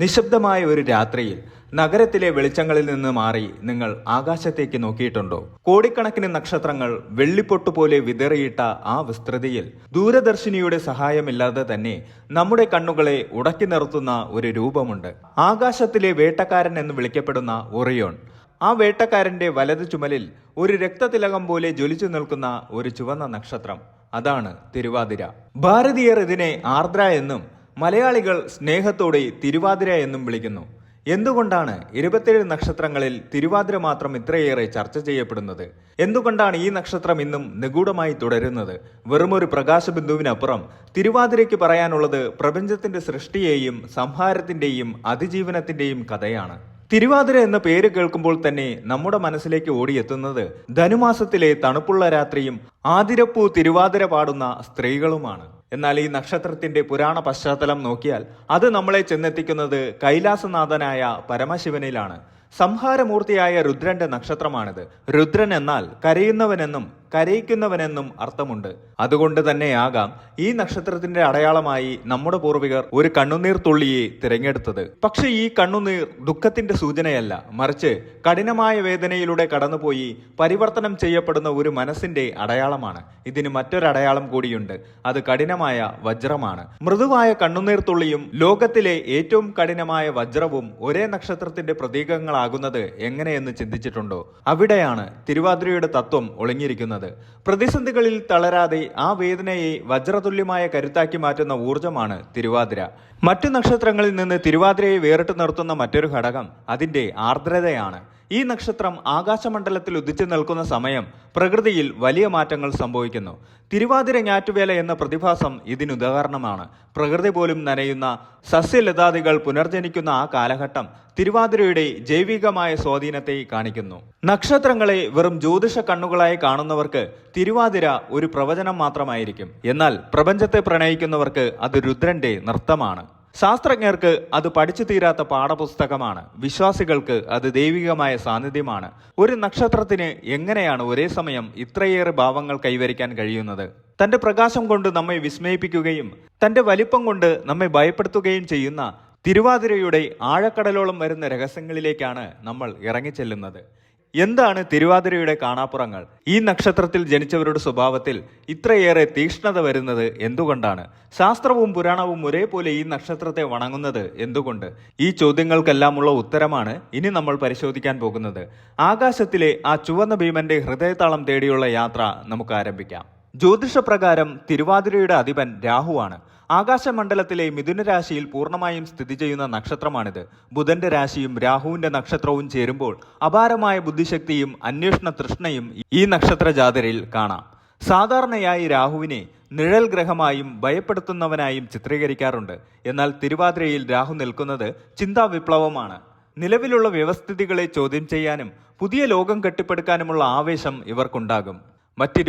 നിശബ്ദമായ ഒരു രാത്രിയിൽ നഗരത്തിലെ വെളിച്ചങ്ങളിൽ നിന്ന് മാറി നിങ്ങൾ ആകാശത്തേക്ക് നോക്കിയിട്ടുണ്ടോ? കോടിക്കണക്കിന് നക്ഷത്രങ്ങൾ വെള്ളിപ്പൊട്ടുപോലെ വിതറിയിട്ട ആ വിസ്തൃതിയിൽ ദൂരദർശിനിയുടെ സഹായമില്ലാതെ തന്നെ നമ്മുടെ കണ്ണുകളെ ഉടക്കി നിർത്തുന്ന ഒരു രൂപമുണ്ട്. ആകാശത്തിലെ വേട്ടക്കാരൻ എന്ന് വിളിക്കപ്പെടുന്ന ഒറിയോൺ. ആ വേട്ടക്കാരന്റെ വലതു ചുമലിൽ ഒരു രക്തതിലകം പോലെ ജ്വലിച്ചു നിൽക്കുന്ന ഒരു ചുവന്ന നക്ഷത്രം, അതാണ് തിരുവാതിര. ഭാരതീയർ ഇതിനെ ആർദ്ര എന്നും മലയാളികൾ സ്നേഹത്തോടെ തിരുവാതിര എന്നും വിളിക്കുന്നു. എന്തുകൊണ്ടാണ് 27 നക്ഷത്രങ്ങളിൽ തിരുവാതിര മാത്രം ഇത്രയേറെ ചർച്ച ചെയ്യപ്പെടുന്നത്? എന്തുകൊണ്ടാണ് ഈ നക്ഷത്രം ഇന്നും നിഗൂഢമായി തുടരുന്നത്? വെറുമൊരു പ്രകാശബിന്ദുവിനപ്പുറം തിരുവാതിരയ്ക്ക് പറയാനുള്ളത് പ്രപഞ്ചത്തിന്റെ സൃഷ്ടിയെയും സംഹാരത്തിന്റെയും അതിജീവനത്തിന്റെയും കഥയാണ്. തിരുവാതിര എന്ന പേര് കേൾക്കുമ്പോൾ തന്നെ നമ്മുടെ മനസ്സിലേക്ക് ഓടിയെത്തുന്നത് ധനുമാസത്തിലെ തണുപ്പുള്ള രാത്രിയും ആതിരപ്പൂ തിരുവാതിര പാടുന്ന സ്ത്രീകളുമാണ്. എന്നാൽ ഈ നക്ഷത്രത്തിന്റെ പുരാണ പശ്ചാത്തലം നോക്കിയാൽ അത് നമ്മളെ ചെന്നെത്തിക്കുന്നത് കൈലാസനാഥനായ പരമശിവനിലാണ്. സംഹാരമൂർത്തിയായ രുദ്രന്റെ നക്ഷത്രമാണിത്. രുദ്രൻ എന്നാൽ കരയുന്നവനെന്നും കരയിക്കുന്നവനെന്നും അർത്ഥമുണ്ട്. അതുകൊണ്ട് തന്നെയാകാം ഈ നക്ഷത്രത്തിന്റെ അടയാളമായി നമ്മുടെ പൂർവികർ ഒരു കണ്ണുനീർ തുള്ളിയെ തിരഞ്ഞെടുത്തത്. പക്ഷെ ഈ കണ്ണുനീർ ദുഃഖത്തിന്റെ സൂചനയല്ല, മറിച്ച് കഠിനമായ വേദനയിലൂടെ കടന്നുപോയി പരിവർത്തനം ചെയ്യപ്പെടുന്ന ഒരു മനസ്സിന്റെ അടയാളമാണ്. ഇതിന് മറ്റൊരടയാളം കൂടിയുണ്ട്, അത് കഠിനമായ വജ്രമാണ്. മൃദുവായ കണ്ണുനീർ തുള്ളിയും ലോകത്തിലെ ഏറ്റവും കഠിനമായ വജ്രവും ഒരേ നക്ഷത്രത്തിന്റെ പ്രതീകങ്ങളാകുന്നത് എങ്ങനെയെന്ന് ചിന്തിച്ചിട്ടുണ്ടോ? അവിടെയാണ് തിരുവാതിരയുടെ തത്വം ഒളിഞ്ഞിരിക്കുന്നത്. പ്രതിസന്ധികളിൽ തളരാതെ ആ വേദനയെ വജ്രതുല്യമായ കരുത്താക്കി മാറ്റുന്ന ഊർജമാണ് തിരുവാതിര. മറ്റു നക്ഷത്രങ്ങളിൽ നിന്ന് തിരുവാതിരയെ വേറിട്ട് നിർത്തുന്ന മറ്റൊരു ഘടകം അതിന്റെ ആർദ്രതയാണ്. ഈ നക്ഷത്രം ആകാശമണ്ഡലത്തിൽ ഉദിച്ചു നിൽക്കുന്ന സമയം പ്രകൃതിയിൽ വലിയ മാറ്റങ്ങൾ സംഭവിക്കുന്നു. തിരുവാതിര ഞാറ്റുവേല എന്ന പ്രതിഭാസം ഇതിനുദാഹരണമാണ്. പ്രകൃതി പോലും നനയുന്ന സസ്യലതാദികൾ പുനർജനിക്കുന്ന ആ കാലഘട്ടം തിരുവാതിരയുടെ ജൈവികമായ സ്വാധീനത്തെ കാണിക്കുന്നു. നക്ഷത്രങ്ങളെ വെറും ജ്യോതിഷ കണ്ണുകളായി കാണുന്നവർക്ക് തിരുവാതിര ഒരു പ്രവചനം മാത്രമായിരിക്കും. എന്നാൽ പ്രപഞ്ചത്തെ പ്രണയിക്കുന്നവർക്ക് അത് രുദ്രന്റെ നൃത്തമാണ്. ശാസ്ത്രജ്ഞർക്ക് അത് പഠിച്ചു തീരാത്ത പാഠപുസ്തകമാണ്. വിശ്വാസികൾക്ക് അത് ദൈവികമായ സാന്നിധ്യമാണ്. ഒരു നക്ഷത്രത്തിന് എങ്ങനെയാണ് ഒരേ സമയം ഇത്രയേറെ ഭാവങ്ങൾ കൈവരിക്കാൻ കഴിയുന്നത്? തന്റെ പ്രകാശം കൊണ്ട് നമ്മെ വിസ്മയിപ്പിക്കുകയും തന്റെ വലിപ്പം കൊണ്ട് നമ്മെ ഭയപ്പെടുത്തുകയും ചെയ്യുന്ന തിരുവാതിരയുടെ ആഴക്കടലോളം വരുന്ന രഹസ്യങ്ങളിലേക്കാണ് നമ്മൾ ഇറങ്ങിച്ചെല്ലുന്നത്. എന്താണ് തിരുവാതിരയുടെ കാണാപ്പുറങ്ങൾ? ഈ നക്ഷത്രത്തിൽ ജനിച്ചവരുടെ സ്വഭാവത്തിൽ ഇത്രയേറെ തീക്ഷ്ണത വരുന്നത് എന്തുകൊണ്ടാണ്? ശാസ്ത്രവും പുരാണവും ഒരേപോലെ ഈ നക്ഷത്രത്തെ വണങ്ങുന്നത് എന്തുകൊണ്ട്? ഈ ചോദ്യങ്ങൾക്കെല്ലാമുള്ള ഉത്തരമാണ് ഇനി നമ്മൾ പരിശോധിക്കാൻ പോകുന്നത്. ആകാശത്തിലെ ആ ചുവന്ന ഭീമന്റെ ഹൃദയതാളം തേടിയുള്ള യാത്ര നമുക്ക് ആരംഭിക്കാം. ജ്യോതിഷപ്രകാരം തിരുവാതിരയുടെ അധിപൻ രാഹുവാണ്. ആകാശമണ്ഡലത്തിലെ മിഥുന രാശിയിൽ പൂർണ്ണമായും സ്ഥിതി ചെയ്യുന്ന നക്ഷത്രമാണിത്. ബുധന്റെ രാശിയും രാഹുവിന്റെ നക്ഷത്രവും ചേരുമ്പോൾ അപാരമായ ബുദ്ധിശക്തിയും അന്വേഷണ തൃഷ്ണയും ഈ നക്ഷത്ര ജാതരിൽ കാണാം. സാധാരണയായി രാഹുവിനെ നിഴൽ ഗ്രഹമായും ഭയപ്പെടുത്തുന്നവനായും ചിത്രീകരിക്കാറുണ്ട്. എന്നാൽ തിരുവാതിരയിൽ രാഹു നിൽക്കുന്നത് ചിന്താ വിപ്ലവമാണ്. നിലവിലുള്ള വ്യവസ്ഥിതികളെ ചോദ്യം ചെയ്യാനും പുതിയ ലോകം കെട്ടിപ്പടുക്കാനുമുള്ള ആവേശം ഇവർക്കുണ്ടാകും. മറ്റ്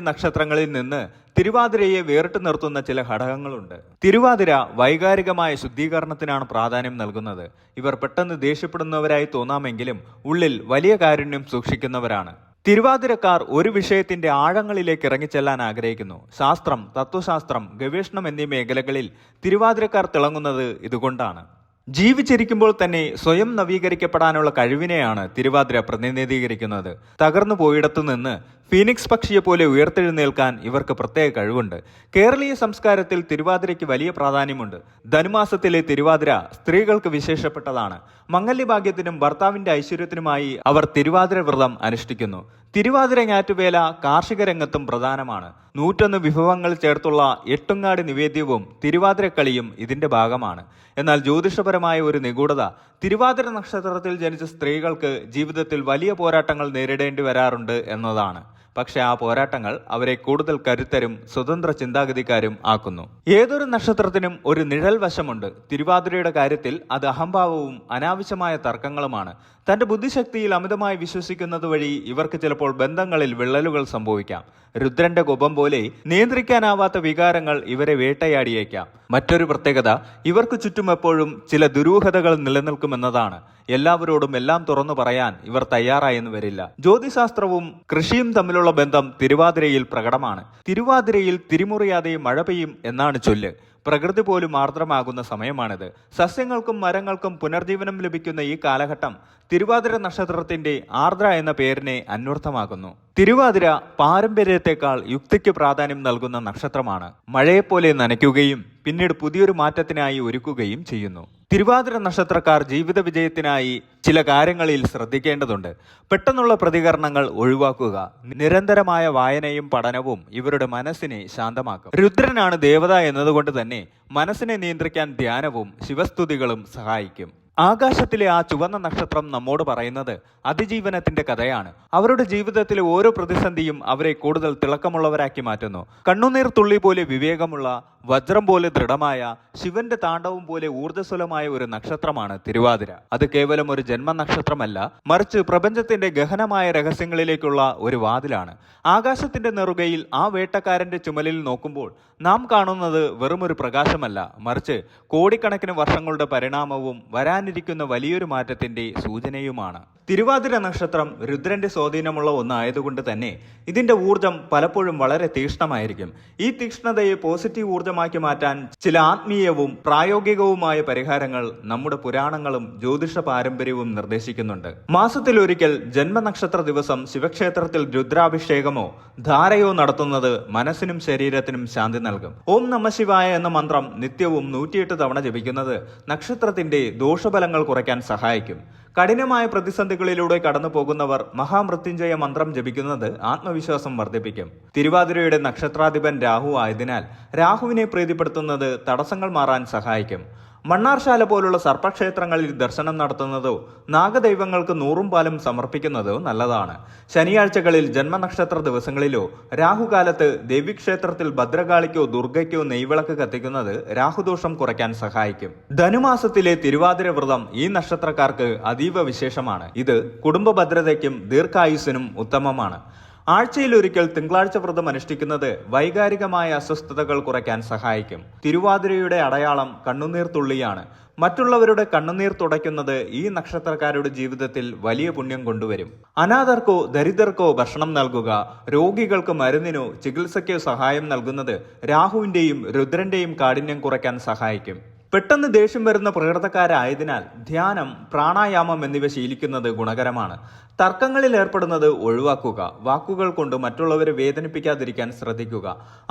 നക്ഷത്രങ്ങളിൽ നിന്ന് തിരുവാതിരയെ വേറിട്ട് നിർത്തുന്ന ചില ഘടകങ്ങളുണ്ട്. തിരുവാതിര വൈകാരികമായ ശുദ്ധീകരണത്തിനാണ് പ്രാധാന്യം നൽകുന്നത്. ഇവർ പെട്ടെന്ന് ദേഷ്യപ്പെടുന്നവരായി തോന്നാമെങ്കിലും ഉള്ളിൽ വലിയ കാരുണ്യം സൂക്ഷിക്കുന്നവരാണ്. തിരുവാതിരക്കാർ ഒരു വിഷയത്തിന്റെ ആഴങ്ങളിലേക്ക് ഇറങ്ങിച്ചെല്ലാൻ ആഗ്രഹിക്കുന്നു. ശാസ്ത്രം, തത്വശാസ്ത്രം, ഗവേഷണം എന്നീ മേഖലകളിൽ തിരുവാതിരക്കാർ തിളങ്ങുന്നത് ഇതുകൊണ്ടാണ്. ജീവിച്ചിരിക്കുമ്പോൾ തന്നെ സ്വയം നവീകരിക്കപ്പെടാനുള്ള കഴിവിനെയാണ് തിരുവാതിര പ്രതിനിധീകരിക്കുന്നത്. തകർന്നു പോയിടത്തു നിന്ന് ഫീനിക്സ് പക്ഷിയെ പോലെ ഉയർത്തെഴുന്നേൽക്കാൻ ഇവർക്ക് പ്രത്യേക കഴിവുണ്ട്. കേരളീയ സംസ്കാരത്തിൽ തിരുവാതിരയ്ക്ക് വലിയ പ്രാധാന്യമുണ്ട്. ധനുമാസത്തിലെ തിരുവാതിര സ്ത്രീകൾക്ക് വിശേഷപ്പെട്ടതാണ്. മംഗല്യഭാഗ്യത്തിനും ഭർത്താവിന്റെ ഐശ്വര്യത്തിനുമായി അവർ തിരുവാതിര വ്രതം അനുഷ്ഠിക്കുന്നു. തിരുവാതിര ഞാറ്റുവേല കാർഷിക രംഗത്തും പ്രധാനമാണ്. 101 വിഭവങ്ങൾ ചേർത്തുള്ള എട്ടുങ്ങാടി നിവേദ്യവും തിരുവാതിരക്കളിയും ഇതിന്റെ ഭാഗമാണ്. എന്നാൽ ജ്യോതിഷപരമായ ഒരു നിഗൂഢത തിരുവാതിര നക്ഷത്രത്തിൽ ജനിച്ച സ്ത്രീകൾക്ക് ജീവിതത്തിൽ വലിയ പോരാട്ടങ്ങൾ നേരിടേണ്ടി വരാറുണ്ട് എന്നതാണ്. പക്ഷെ ആ പോരാട്ടങ്ങൾ അവരെ കൂടുതൽ കരുത്തരും സ്വതന്ത്ര ചിന്താഗതിക്കാരും ആക്കുന്നു. ഏതൊരു നക്ഷത്രത്തിനും ഒരു നിഴൽ വശമുണ്ട്. തിരുവാതിരയുടെ കാര്യത്തിൽ അത് അഹംഭാവവും അനാവശ്യമായ തർക്കങ്ങളുമാണ്. തന്റെ ബുദ്ധിശക്തിയിൽ അമിതമായി വിശ്വസിക്കുന്നത് വഴി ഇവർക്ക് ചിലപ്പോൾ ബന്ധങ്ങളിൽ വിള്ളലുകൾ സംഭവിക്കാം. രുദ്രന്റെ കോപം പോലെ നിയന്ത്രിക്കാനാവാത്ത വികാരങ്ങൾ ഇവരെ വേട്ടയാടിയേക്കാം. മറ്റൊരു പ്രത്യേകത, ഇവർക്ക് ചുറ്റും എപ്പോഴും ചില ദുരൂഹതകൾ നിലനിൽക്കുമെന്നതാണ്. എല്ലാവരോടും എല്ലാം തുറന്നു പറയാൻ ഇവർ തയ്യാറായെന്ന് വരില്ല. ജ്യോതിശാസ്ത്രവും കൃഷിയും തമ്മിലുള്ള ബന്ധം തിരുവാതിരയിൽ പ്രകടമാണ്. തിരുവാതിരയിൽ തിരിമുറിയാതെ മഴ പെയ്യും എന്നാണ് ചൊല്ല്. പ്രകൃതി പോലും ആർദ്രമാകുന്ന സമയമാണിത്. സസ്യങ്ങൾക്കും മരങ്ങൾക്കും പുനർജീവനം ലഭിക്കുന്ന ഈ കാലഘട്ടം തിരുവാതിര നക്ഷത്രത്തിന്റെ ആർദ്ര എന്ന പേരിനെ അന്വർത്ഥമാകുന്നു. തിരുവാതിര പാരമ്പര്യത്തെക്കാൾ യുക്തിക്ക് പ്രാധാന്യം നൽകുന്ന നക്ഷത്രമാണ്. മഴയെപ്പോലെ നനയ്ക്കുകയും പിന്നീട് പുതിയൊരു മാറ്റത്തിനായി ഒരുക്കുകയും ചെയ്യുന്നു. തിരുവാതിര നക്ഷത്രക്കാർ ജീവിത വിജയത്തിനായി ചില കാര്യങ്ങളിൽ ശ്രദ്ധിക്കേണ്ടതുണ്ട്. പെട്ടെന്നുള്ള പ്രതികരണങ്ങൾ ഒഴിവാക്കുക. നിരന്തരമായ വായനയും പഠനവും ഇവരുടെ മനസ്സിനെ ശാന്തമാക്കും. രുദ്രനാണ് ദേവത എന്നതുകൊണ്ട് തന്നെ മനസ്സിനെ നിയന്ത്രിക്കാൻ ധ്യാനവും ശിവസ്തുതികളും സഹായിക്കും. ആകാശത്തിലെ ആ ചുവന്ന നക്ഷത്രം നമ്മോട് പറയുന്നത് അതിജീവനത്തിന്റെ കഥയാണ്. അവരുടെ ജീവിതത്തിലെ ഓരോ പ്രതിസന്ധിയും അവരെ കൂടുതൽ തിളക്കമുള്ളവരാക്കി മാറ്റുന്നു. കണ്ണുനീർ തുള്ളി പോലെ വിവേകമുള്ള, വജ്രം പോലെ ദൃഢമായ, ശിവന്റെ താണ്ഡവം പോലെ ഊർജ്ജസ്വലമായ ഒരു നക്ഷത്രമാണ് തിരുവാതിര. അത് കേവലം ഒരു ജന്മനക്ഷത്രമല്ല, മറിച്ച് പ്രപഞ്ചത്തിന്റെ ഗഹനമായ രഹസ്യങ്ങളിലേക്കുള്ള ഒരു വാതിലാണ്. ആകാശത്തിന്റെ നെറുകയിൽ ആ വേട്ടക്കാരന്റെ ചുമലിൽ നോക്കുമ്പോൾ നാം കാണുന്നത് വെറുമൊരു പ്രകാശമല്ല, മറിച്ച് കോടിക്കണക്കിന് വർഷങ്ങളുടെ പരിണാമവും വരാനിരിക്കുന്ന വലിയൊരു മാറ്റത്തിന്റെ സൂചനയുമാണ്. തിരുവാതിര നക്ഷത്രം രുദ്രന്റെ സ്വാധീനമുള്ള ഒന്നായതുകൊണ്ട് തന്നെ ഇതിന്റെ ഊർജം പലപ്പോഴും വളരെ തീക്ഷ്ണമായിരിക്കും. ഈ തീക്ഷ്ണതയെ പോസിറ്റീവ് ഊർജമാക്കി മാറ്റാൻ ചില ആത്മീയവും പ്രായോഗികവുമായ പരിഹാരങ്ങൾ നമ്മുടെ പുരാണങ്ങളും ജ്യോതിഷ പാരമ്പര്യവും നിർദ്ദേശിക്കുന്നുണ്ട്. മാസത്തിലൊരിക്കൽ ജന്മനക്ഷത്ര ദിവസം ശിവക്ഷേത്രത്തിൽ രുദ്രാഭിഷേകമോ ധാരയോ നടത്തുന്നത് മനസ്സിനും ശരീരത്തിനും ശാന്തി നൽകും. ഓം നമഃശിവായ എന്ന മന്ത്രം നിത്യവും 108 തവണ ജപിക്കുന്നത് നക്ഷത്രത്തിന്റെ ദോഷഫലങ്ങൾ കുറയ്ക്കാൻ സഹായിക്കും. കഠിനമായ പ്രതിസന്ധികളിലൂടെ കടന്നു പോകുന്നവർ മഹാമൃത്യുഞ്ജയ മന്ത്രം ജപിക്കുന്നത് ആത്മവിശ്വാസം വർദ്ധിപ്പിക്കും. തിരുവാതിരയുടെ നക്ഷത്രാധിപൻ രാഹു ആയതിനാൽ രാഹുവിനെ പ്രീതിപ്പെടുത്തുന്നത് തടസ്സങ്ങൾ മാറാൻ സഹായിക്കും. മണ്ണാർശാല പോലുള്ള സർപ്പക്ഷേത്രങ്ങളിൽ ദർശനം നടത്തുന്നതോ നാഗദൈവങ്ങൾക്ക് 100 പാലും സമർപ്പിക്കുന്നതോ നല്ലതാണ്. ശനിയാഴ്ചകളിൽ ജന്മനക്ഷത്ര ദിവസങ്ങളിലോ രാഹുകാലത്ത് ദേവീക്ഷേത്രത്തിൽ ഭദ്രകാളിക്കോ ദുർഗയ്ക്കോ നെയ്വിളക്ക് കത്തിക്കുന്നത് രാഹുദോഷം കുറയ്ക്കാൻ സഹായിക്കും. ധനുമാസത്തിലെ തിരുവാതിര വ്രതം ഈ നക്ഷത്രക്കാർക്ക് അതീവ വിശേഷമാണ്. ഇത് കുടുംബ ഭദ്രതയ്ക്കും ദീർഘായുസ്സിനും ഉത്തമമാണ്. ആഴ്ചയിലൊരിക്കൽ തിങ്കളാഴ്ച വ്രതം അനുഷ്ഠിക്കുന്നത് വൈകാരികമായ അസ്വസ്ഥതകൾ കുറയ്ക്കാൻ സഹായിക്കും. തിരുവാതിരയുടെ അടയാളം കണ്ണുനീർ തുള്ളിയാണ്. മറ്റുള്ളവരുടെ കണ്ണുനീർ തുടയ്ക്കുന്നത് ഈ നക്ഷത്രക്കാരുടെ ജീവിതത്തിൽ വലിയ പുണ്യം കൊണ്ടുവരും. അനാഥർക്കോ ദരിദ്രർക്കോ ഭക്ഷണം നൽകുക, രോഗികൾക്ക് മരുന്നിനോ ചികിത്സയ്ക്കോ സഹായം നൽകുന്നത് രാഹുവിന്റെയും രുദ്രന്റെയും കാഠിന്യം കുറയ്ക്കാൻ സഹായിക്കും. പെട്ടെന്ന് ദേഷ്യം വരുന്ന പ്രകൃതക്കാരായതിനാൽ ധ്യാനം, പ്രാണായാമം എന്നിവ ശീലിക്കുന്നത് ഗുണകരമാണ്. തർക്കങ്ങളിൽ ഏർപ്പെടുന്നത് ഒഴിവാക്കുക. വാക്കുകൾ കൊണ്ട് മറ്റുള്ളവരെ വേദനിപ്പിക്കാതിരിക്കാൻ ശ്രദ്ധിക്കുക.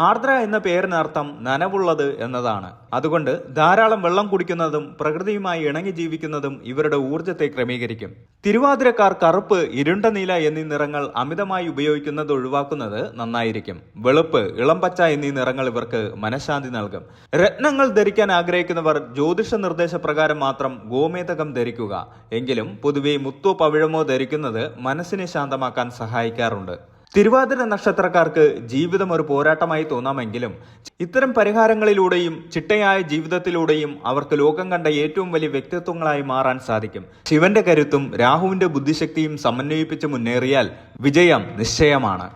ആർദ്ര എന്ന പേരിനർത്ഥം നനവുള്ളത് എന്നതാണ്. അതുകൊണ്ട് ധാരാളം വെള്ളം കുടിക്കുന്നതും പ്രകൃതിയുമായി ഇണങ്ങി ജീവിക്കുന്നതും ഇവരുടെ ഊർജ്ജത്തെ ക്രമീകരിക്കും. തിരുവാതിരക്കാർ കറുപ്പ്, ഇരുണ്ട നീല എന്നീ നിറങ്ങൾ അമിതമായി ഉപയോഗിക്കുന്നത് ഒഴിവാക്കുന്നത് നന്നായിരിക്കും. വെളുപ്പ്, ഇളം പച്ച എന്നീ നിറങ്ങൾ ഇവർക്ക് മനഃശാന്തി നൽകും. രത്നങ്ങൾ ധരിക്കാൻ ആഗ്രഹിക്കുന്നവർ ജ്യോതിഷ നിർദ്ദേശപ്രകാരം മാത്രം ഗോമേതകം ധരിക്കുക. എങ്കിലും പൊതുവെ മുത്തോ പവിഴമോ ധരിക്കുന്നത് മനസ്സിനെ ശാന്തമാക്കാൻ സഹായിക്കാറുണ്ട്. തിരുവാതിര നക്ഷത്രക്കാർക്ക് ജീവിതം ഒരു പോരാട്ടമായി തോന്നാമെങ്കിലും ഇത്തരം പരിഹാരങ്ങളിലൂടെയും ചിട്ടയായ ജീവിതത്തിലൂടെയും അവർക്ക് ലോകം കണ്ട ഏറ്റവും വലിയ വ്യക്തിത്വങ്ങളായി മാറാൻ സാധിക്കും. ശിവന്റെ കരുത്തും രാഹുവിന്റെ ബുദ്ധിശക്തിയും സമന്വയിപ്പിച്ച് മുന്നേറിയാൽ വിജയം നിശ്ചയമാണ്.